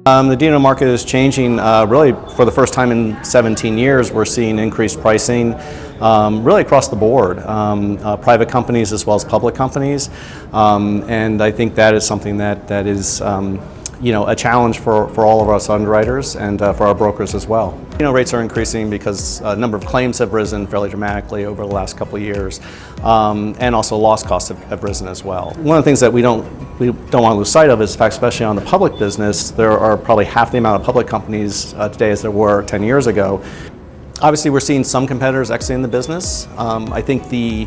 The D&O market is changing really for the first time in 17 years. We're seeing increased pricing really across the board, private companies as well as public companies, and I think that is something that is a challenge for all of us underwriters and for our brokers as well. Rates are increasing because a number of claims have risen fairly dramatically over the last couple of years, and also loss costs have risen as well. One of the things that we don't want to lose sight of is the fact, especially on the public business, there are probably half the amount of public companies today as there were 10 years ago. Obviously, we're seeing some competitors exiting the business. I think the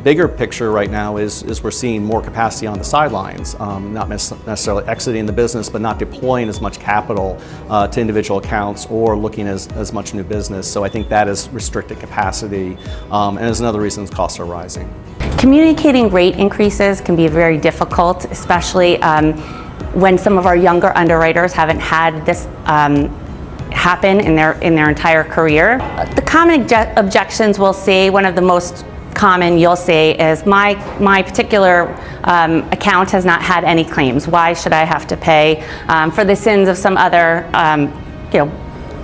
bigger picture right now is we're seeing more capacity on the sidelines, not necessarily exiting the business, but not deploying as much capital to individual accounts or looking as much new business. So I think that is restricted capacity, and is another reason costs are rising. Communicating rate increases can be very difficult, especially when some of our younger underwriters haven't had this happen in their entire career. The common objections we'll see, one of the most common you'll see is my particular account has not had any claims. Why should I have to pay for the sins of some other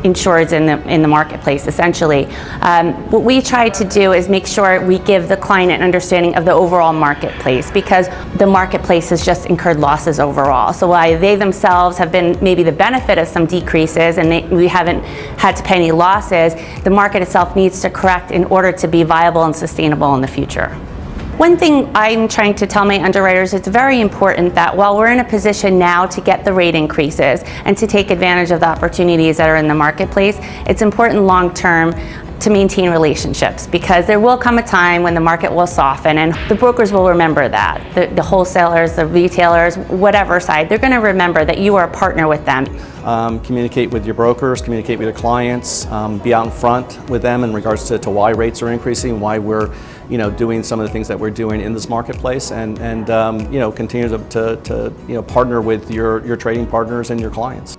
insureds in the marketplace, essentially? What we try to do is make sure we give the client an understanding of the overall marketplace, because the marketplace has just incurred losses overall. So while they themselves have been maybe the benefit of some decreases and we haven't had to pay any losses, the market itself needs to correct in order to be viable and sustainable in the future. One thing I'm trying to tell my underwriters, it's very important that while we're in a position now to get the rate increases and to take advantage of the opportunities that are in the marketplace, it's important long term to maintain relationships, because there will come a time when the market will soften, and the brokers will remember that. The wholesalers, the retailers, whatever side, they're going to remember that you are a partner with them. Communicate with your brokers, communicate with your clients, be out in front with them in regards to why rates are increasing, why we're doing some of the things that we're doing in this marketplace, and continue to partner with your trading partners and your clients.